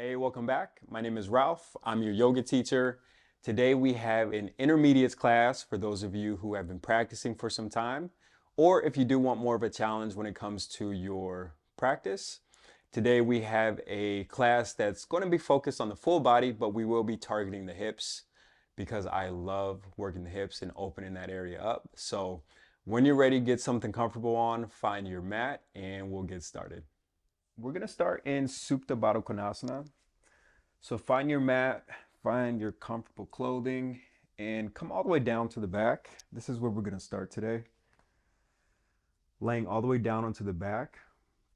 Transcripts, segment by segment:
Hey, welcome back. My name is Ralph. I'm your yoga teacher. Today we have an intermediates class for those of you who have been practicing for some time, or if you do want more of a challenge when it comes to your practice. Today we have a class that's going to be focused on the full body, but we will be targeting the hips because I love working the hips and opening that area up. So when you're ready, get something comfortable on, find your mat, and we'll get started. We're going to start in Supta Baddha Konasana. So find your mat, find your comfortable clothing, and come all the way down to the back. This is where we're going to start today. Laying all the way down onto the back,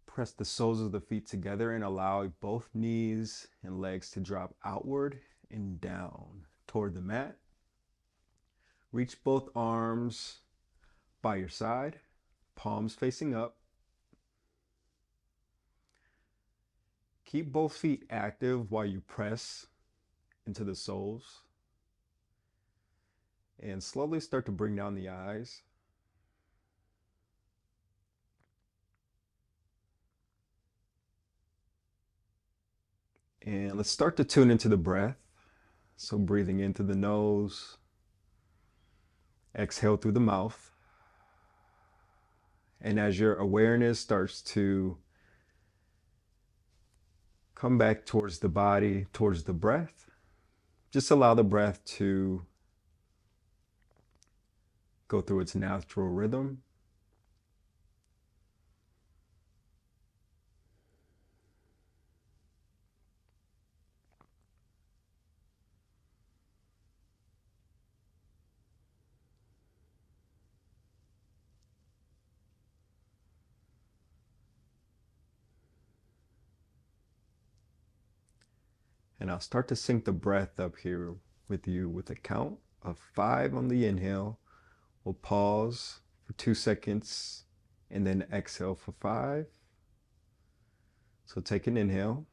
press the soles of the feet together and allow both knees and legs to drop outward and down toward the mat. Reach both arms by your side, palms facing up. Keep both feet active while you press into the soles. And slowly start to bring down the eyes. And let's start to tune into the breath. So breathing into the nose, exhale through the mouth. And as your awareness starts to come back towards the body, towards the breath, just allow the breath to go through its natural rhythm. And I'll start to sync the breath up here with you with a count of 5 on the inhale. We'll pause for 2 seconds and then exhale for 5. So take an inhale.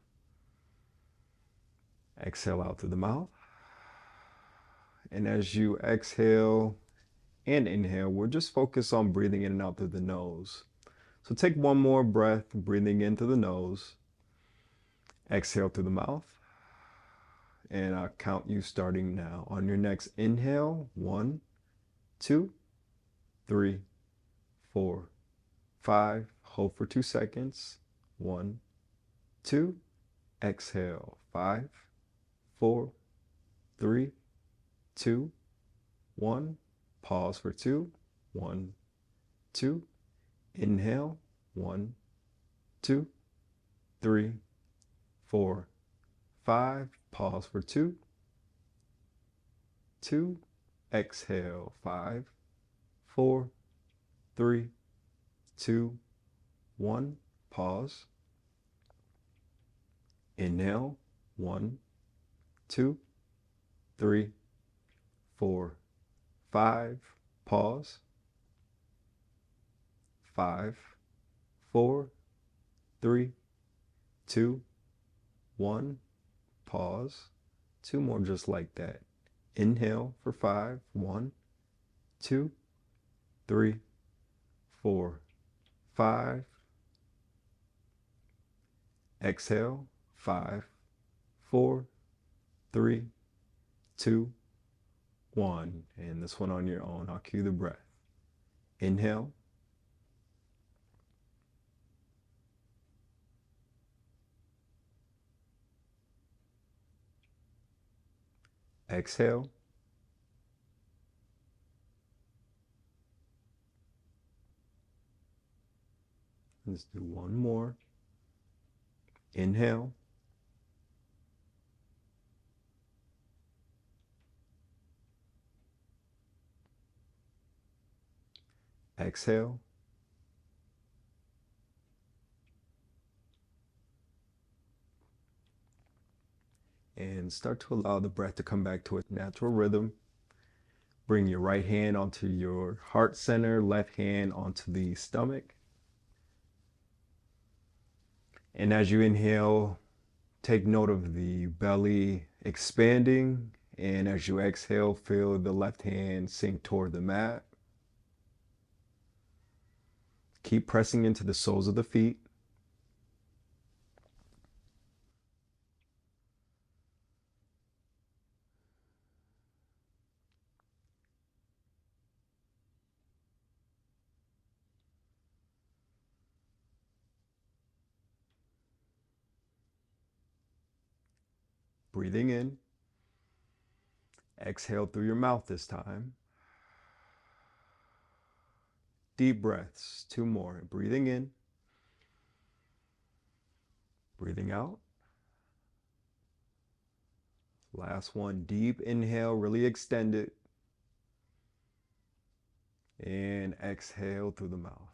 Exhale out through the mouth. And as you exhale and inhale, we're just focused on breathing in and out through the nose. So take one more breath, breathing in through the nose. Exhale through the mouth. And I'll count you starting now. On your next inhale, 1, 2, 3, 4, 5. Hold for 2 seconds. 1, 2. Exhale. 5, 4, 3, 2, 1. Pause for 2. 1, 2. Inhale. 1, 2, 3, 4, 5. Pause for 2. 2. Exhale. 5, 4, 3, 2, 1. Pause. Inhale. 1, 2, 3, 4, 5. Pause. 5, 4, 3, 2, 1. Pause. 2 more just like that. Inhale for 5. 1, 2, 3, 4, 5. Exhale. 5, 4, 3, 2, 1. And this one on your own. I'll cue the breath. Inhale. Exhale. Let's do one more. Inhale. Exhale. And start to allow the breath to come back to its natural rhythm. Bring your right hand onto your heart center, left hand onto the stomach. And as you inhale, take note of the belly expanding. And as you exhale, feel the left hand sink toward the mat. Keep pressing into the soles of the feet. breathing in. Exhale through your mouth this time. Deep breaths, 2 more. Breathing in. Breathing out. Last one, deep inhale, really extend it. And exhale through the mouth.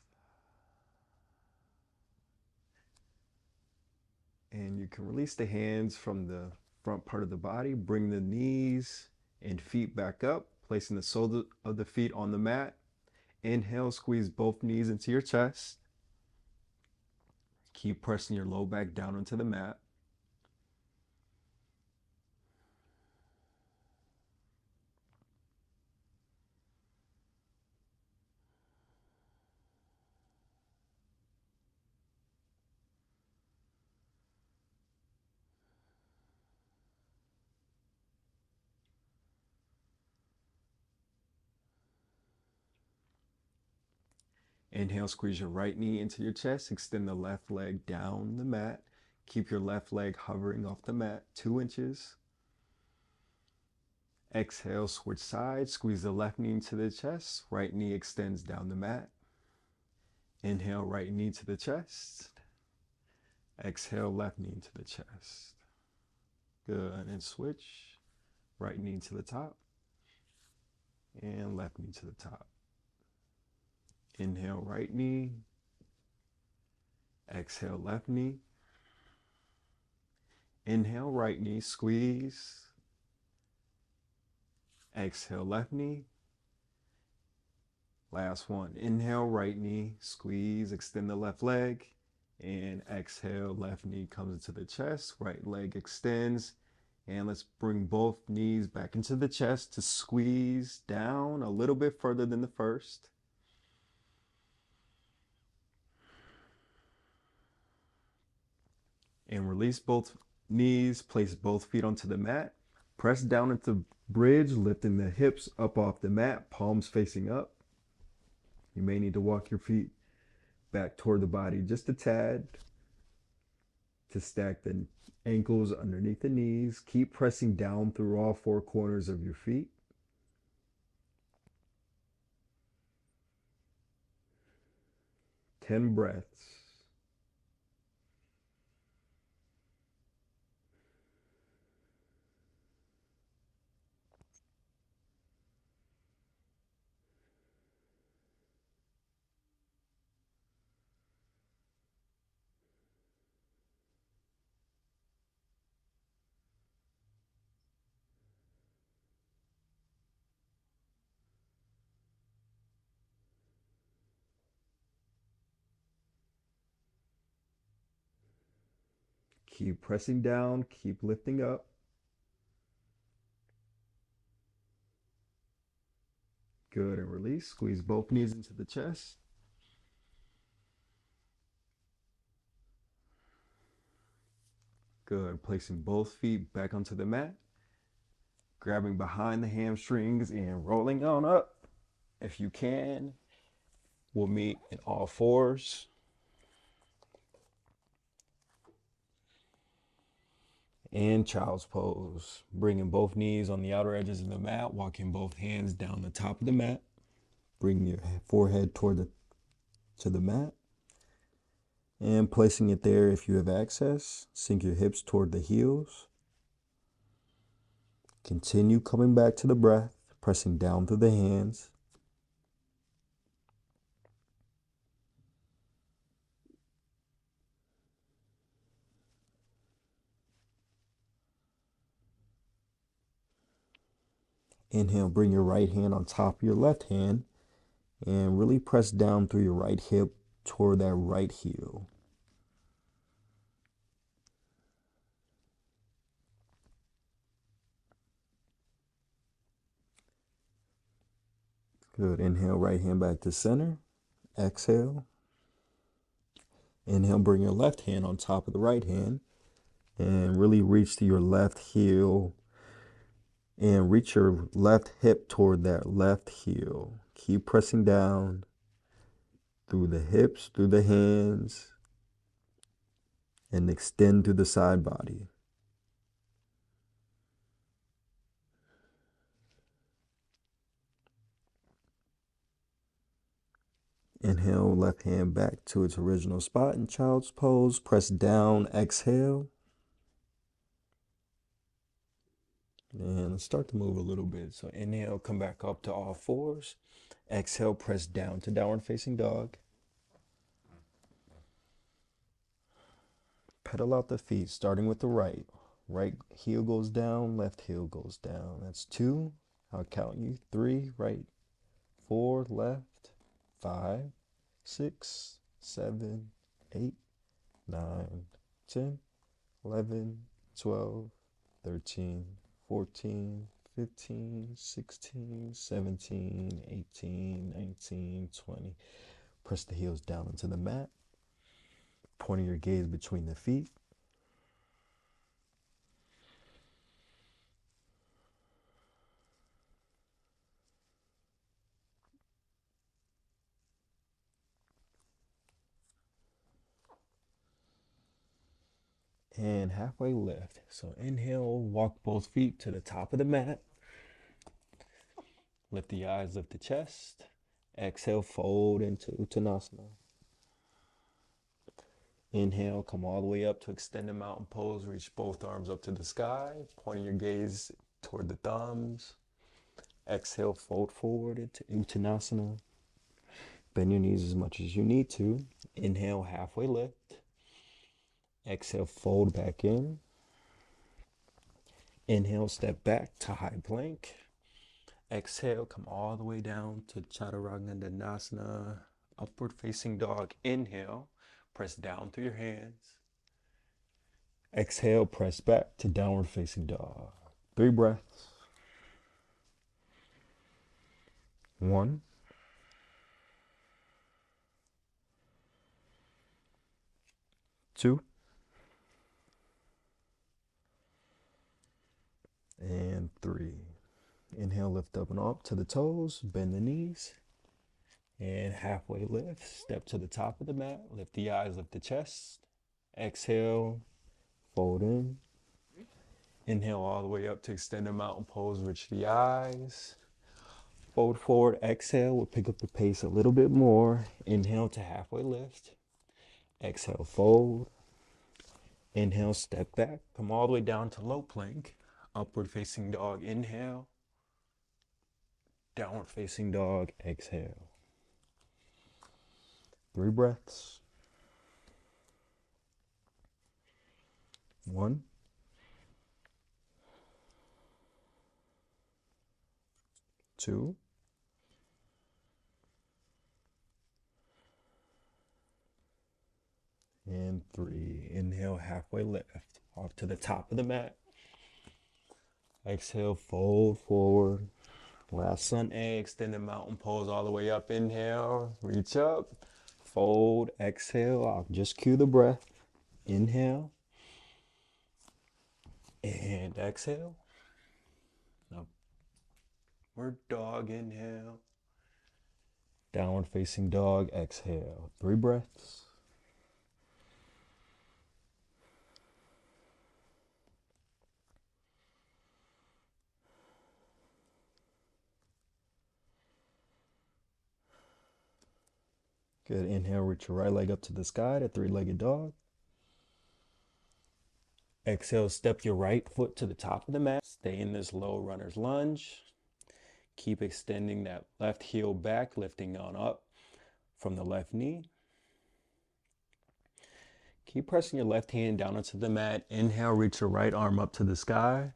And you can release the hands from the front part of the body. Bring the knees and feet back up, placing the soles of the feet on the mat. Inhale, squeeze both knees into your chest. Keep pressing your low back down into the mat. Inhale, squeeze your right knee into your chest. Extend the left leg down the mat. Keep your left leg hovering off the mat, 2 inches. Exhale, switch sides. Squeeze the left knee into the chest. Right knee extends down the mat. Inhale, right knee to the chest. Exhale, left knee to the chest. Good, and switch. Right knee to the top. And left knee to the top. Inhale, right knee. Exhale, left knee. Inhale, right knee, squeeze. Exhale, left knee. Last one. Inhale, right knee, squeeze, extend the left leg. And exhale, left knee comes into the chest, right leg extends. And let's bring both knees back into the chest to squeeze down a little bit further than the first. And release both knees, place both feet onto the mat. Press down into bridge, lifting the hips up off the mat, palms facing up. You may need to walk your feet back toward the body just a tad to stack the ankles underneath the knees. Keep pressing down through all 4 corners of your feet. Ten breaths. Keep pressing down, keep lifting up. Good, and release. Squeeze both knees into the chest. Good, placing both feet back onto the mat. Grabbing behind the hamstrings and rolling on up. If you can, we'll meet in all fours. And child's pose, bringing both knees on the outer edges of the mat, walking both hands down the top of the mat. Bring your forehead toward the mat. And placing it there if you have access. Sink your hips toward the heels. Continue coming back to the breath, pressing down through the hands. Inhale, bring your right hand on top of your left hand and really press down through your right hip toward that right heel. Good. Inhale, right hand back to center. Exhale. Inhale, bring your left hand on top of the right hand and really reach to your left heel and reach your left hip toward that left heel. Keep pressing down through the hips, through the hands, and extend through the side body. Inhale, left hand back to its original spot in child's pose. Press down, exhale. And start to move a little bit. So inhale, come back up to all fours. Exhale, press down to downward facing dog. Pedal out the feet, starting with the right. Right heel goes down, left heel goes down. That's 2. I'll count you. 3, right. 4, left. 5, 6, 7, 8, 9, 10, 11, 12, 13, 14, 15, 16, 17, 18, 19, 20. Press the heels down into the mat. Pointing your gaze between the feet. And halfway lift. So inhale, walk both feet to the top of the mat. Lift the eyes, lift the chest. Exhale, fold into Uttanasana. Inhale, come all the way up to extended mountain pose. Reach both arms up to the sky, pointing your gaze toward the thumbs. Exhale, fold forward into Uttanasana. Bend your knees as much as you need to. Inhale, halfway lift. Exhale, fold back in. Inhale, step back to high plank. Exhale, come all the way down to Chaturanga Dandasana, upward facing dog. Inhale, press down through your hands. Exhale, press back to downward facing dog. 3 breaths. 1, 2, and 3. Inhale, lift up and up to the toes, bend the knees, and halfway lift. Step to the top of the mat, lift the eyes, lift the chest. Exhale, fold in. Inhale all the way up to extended mountain pose, reach the eyes. Fold forward, exhale, we'll pick up the pace a little bit more. Inhale to halfway lift. Exhale, fold. Inhale, step back, come all the way down to low plank. Upward facing dog, inhale. Downward facing dog, exhale. 3 breaths. 1, 2, and 3. Inhale, halfway lift. Off to the top of the mat. Exhale, fold forward. Last sun egg, extended mountain pose all the way up. Inhale, reach up. Fold, exhale. I'll just cue the breath. Inhale. And exhale. Upward dog, inhale. Downward facing dog, exhale. 3 breaths. Good. Inhale, reach your right leg up to the sky, to 3-legged dog. Exhale, step your right foot to the top of the mat. Stay in this low runner's lunge. Keep extending that left heel back, lifting on up from the left knee. Keep pressing your left hand down onto the mat. Inhale, reach your right arm up to the sky.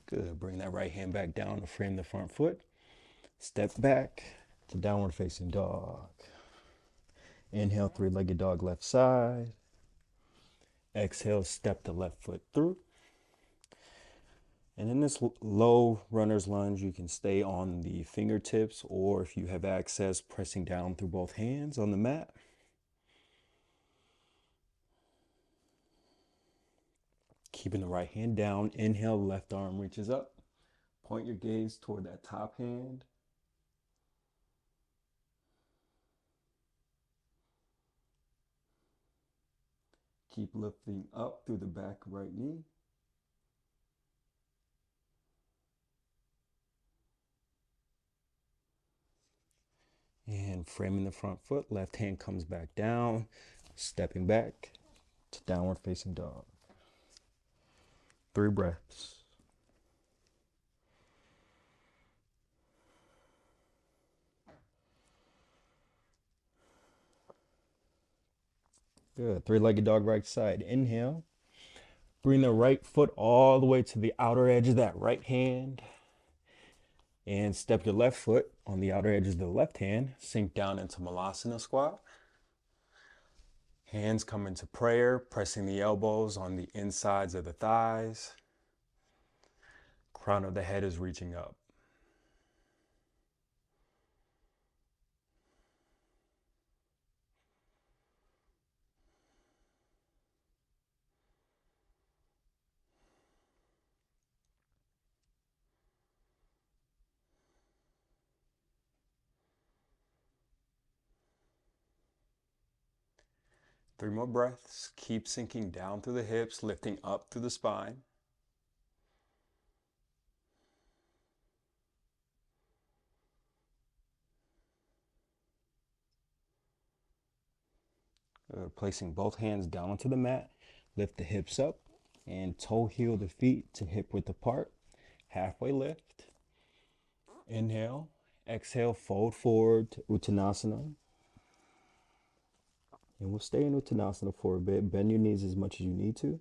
Good. Bring that right hand back down to frame the front foot. Step back to downward facing dog. Inhale, 3-legged dog left side. Exhale, step the left foot through. And in this low runner's lunge, you can stay on the fingertips, or if you have access, pressing down through both hands on the mat. Keeping the right hand down. Inhale, left arm reaches up. Point your gaze toward that top hand. Keep lifting up through the back right knee. And framing the front foot, left hand comes back down, stepping back to downward facing dog. 3 breaths. Good. 3-legged dog right side. Inhale. Bring the right foot all the way to the outer edge of that right hand. And step your left foot on the outer edge of the left hand. Sink down into Malasana squat. Hands come into prayer, pressing the elbows on the insides of the thighs. Crown of the head is reaching up. Three more breaths. Keep sinking down through the hips, lifting up through the spine. Placing both hands down onto the mat. Lift the hips up and toe heel the feet to hip width apart. Halfway lift. Inhale. Exhale, fold forward to Uttanasana. And we'll stay in Uttanasana for a bit. Bend your knees as much as you need to.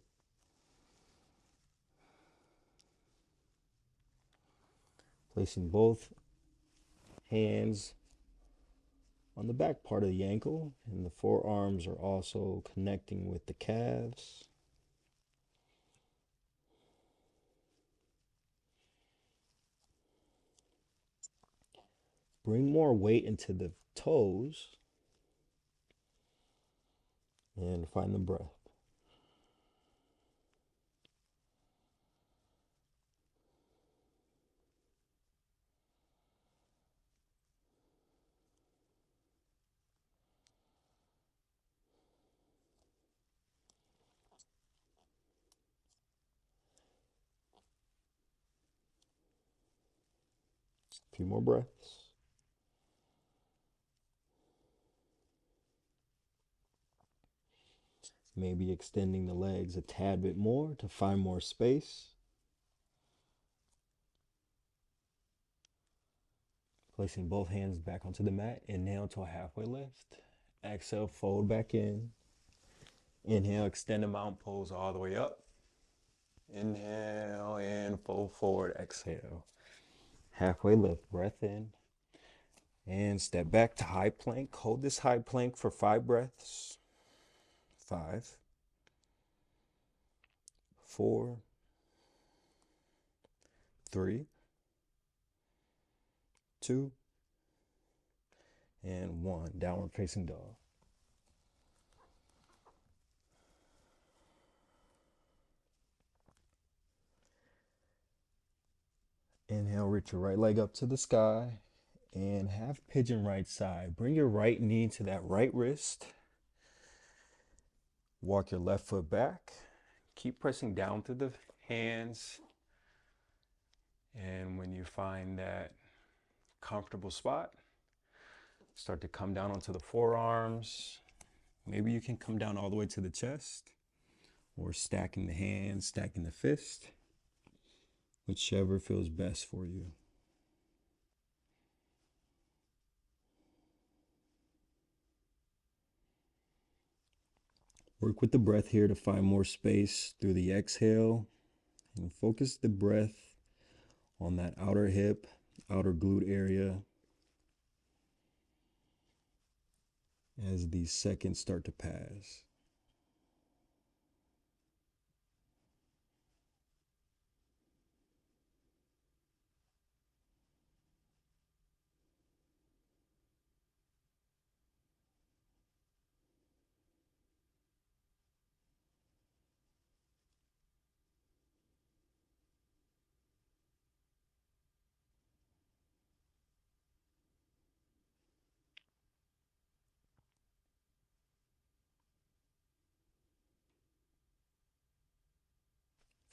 Placing both hands on the back part of the ankle, and the forearms are also connecting with the calves. Bring more weight into the toes and find the breath. A few more breaths. Maybe extending the legs a tad bit more to find more space. Placing both hands back onto the mat. Inhale to a halfway lift. Exhale, fold back in. Inhale, extend the mountain pose all the way up. Inhale and fold forward. Exhale. Halfway lift, breath in. And step back to high plank. Hold this high plank for 5 breaths. 5, 4, 3, 2, and 1. Downward facing dog. Inhale, reach your right leg up to the sky and half pigeon right side. Bring your right knee to that right wrist. Walk your left foot back. Keep pressing down through the hands. And when you find that comfortable spot, start to come down onto the forearms. Maybe you can come down all the way to the chest, or stacking the hands, stacking the fist, whichever feels best for you. Work with the breath here to find more space through the exhale, and focus the breath on that outer hip, outer glute area as these seconds start to pass.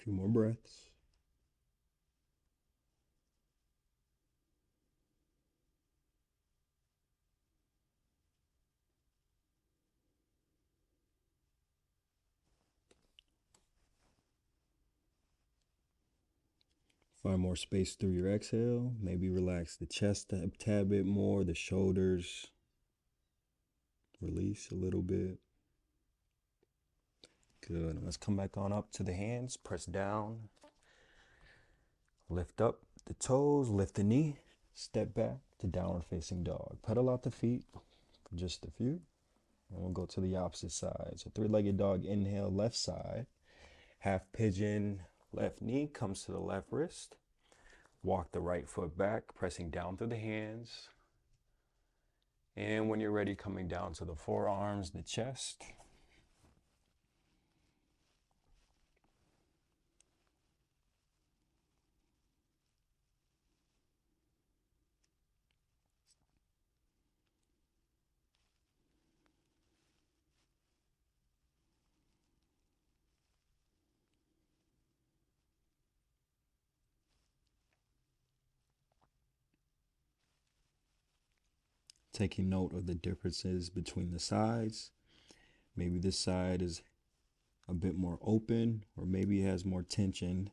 A few more breaths. Find more space through your exhale. Maybe relax the chest a tad bit more, the shoulders. Release a little bit. Good. Let's come back on up to the hands. Press down. Lift up the toes. Lift the knee. Step back to downward facing dog. Pedal out the feet for just a few. And we'll go to the opposite side. So three-legged dog, inhale, left side. Half pigeon, left knee comes to the left wrist. Walk the right foot back, pressing down through the hands. And when you're ready, coming down to the forearms, the chest. Taking note of the differences between the sides. Maybe this side is a bit more open, or maybe it has more tension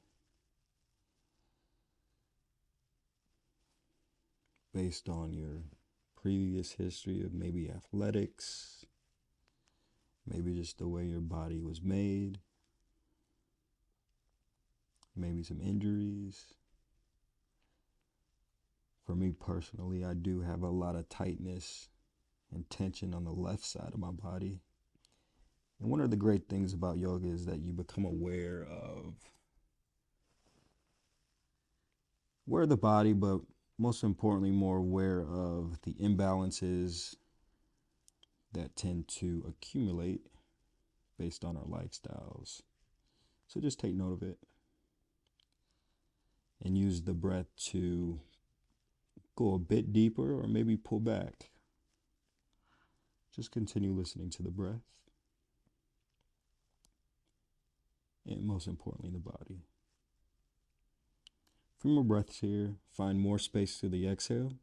based on your previous history of maybe athletics, maybe just the way your body was made, maybe some injuries. For me personally, I do have a lot of tightness and tension on the left side of my body. And one of the great things about yoga is that you become aware of the body, but most importantly, more aware of the imbalances that tend to accumulate based on our lifestyles. So just take note of it and use the breath to go a bit deeper or maybe pull back. Just continue listening to the breath and most importantly, the body. A few more breaths here. Find more space through the exhale.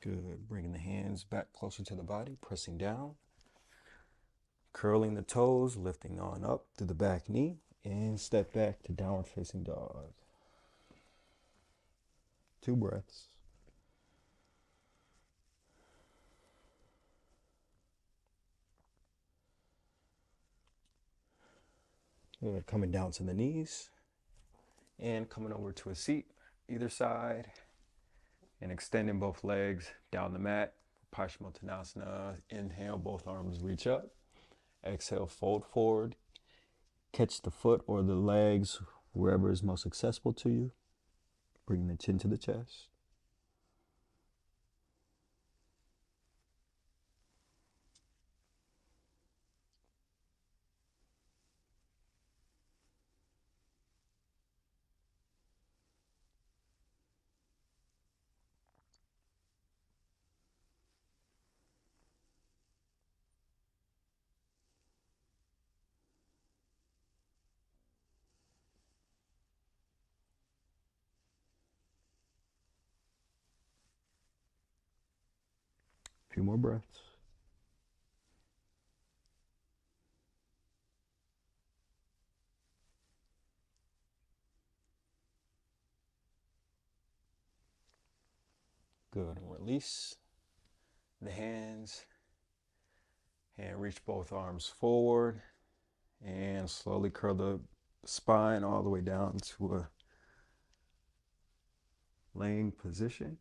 Good. Bringing the hands back closer to the body, pressing down. Curling the toes, lifting on up through the back knee, and step back to downward facing dog. 2 breaths. Good. Coming down to the knees and coming over to a seat, either side, and extending both legs down the mat. Paschimottanasana. Inhale, both arms reach up. Exhale, fold forward. Catch the foot or the legs wherever is most accessible to you. Bring the chin to the chest. A few more breaths. Good. And release the hands. And reach both arms forward. And slowly curl the spine all the way down to a laying position.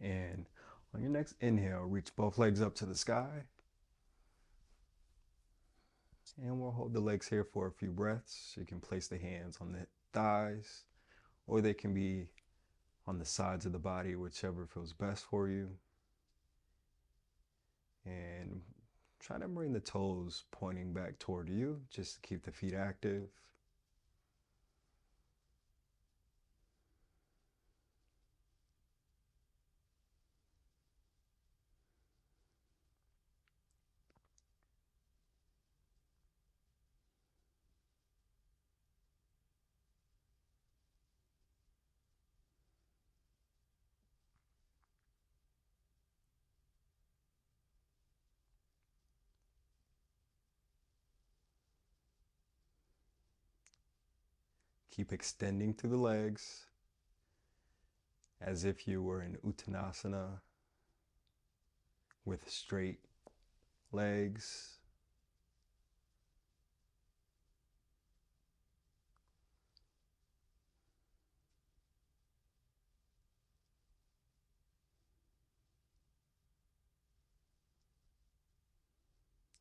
And on your next inhale, reach both legs up to the sky. And we'll hold the legs here for a few breaths. You can place the hands on the thighs, or they can be on the sides of the body, whichever feels best for you. And try to bring the toes pointing back toward you just to keep the feet active. Keep extending through the legs as if you were in Uttanasana with straight legs.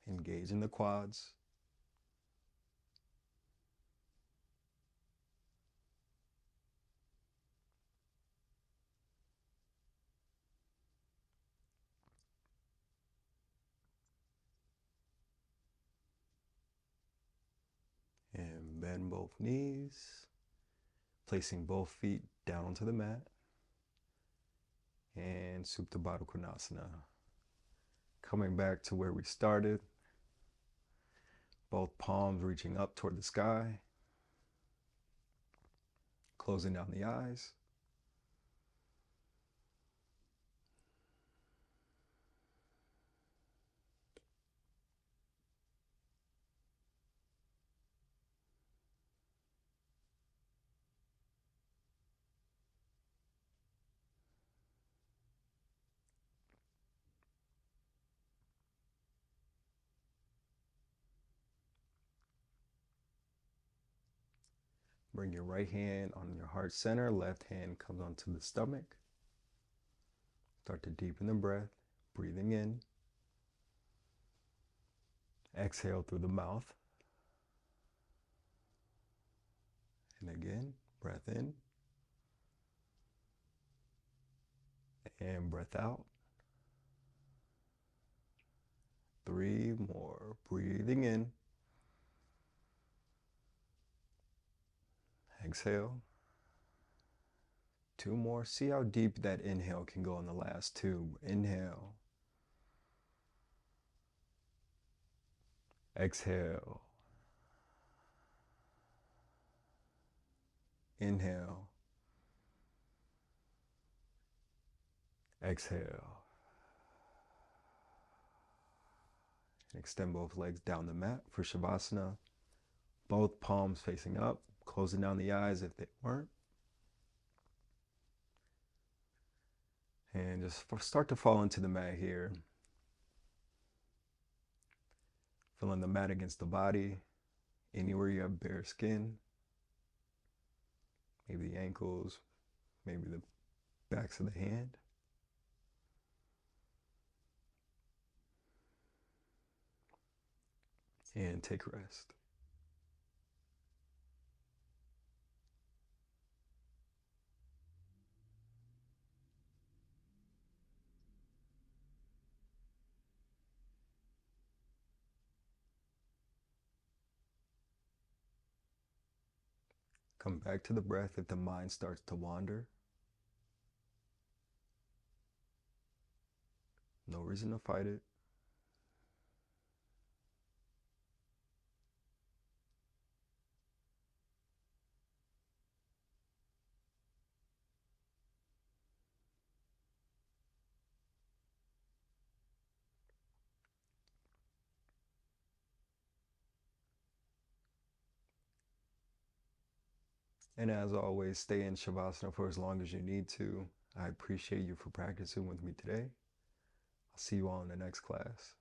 Engage in the quads. And bend both knees, placing both feet down onto the mat. And Supta Baddha Konasana. Coming back to where we started, both palms reaching up toward the sky, closing down the eyes. Bring your right hand on your heart center, left hand comes onto the stomach. Start to deepen the breath, breathing in. Exhale through the mouth. And again, breath in. And breath out. 3 more, breathing in. Exhale. 2 more. See how deep that inhale can go in the last 2. Inhale. Exhale. Inhale. Exhale. And extend both legs down the mat for Shavasana. Both palms facing up, closing down the eyes if they weren't. And just start to fall into the mat here. Feeling the mat against the body, anywhere you have bare skin. Maybe the ankles, maybe the backs of the hand. And take rest. Come back to the breath if the mind starts to wander. No reason to fight it. And as always, stay in Shavasana for as long as you need to. I appreciate you for practicing with me today. I'll see you all in the next class.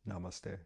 Namaste.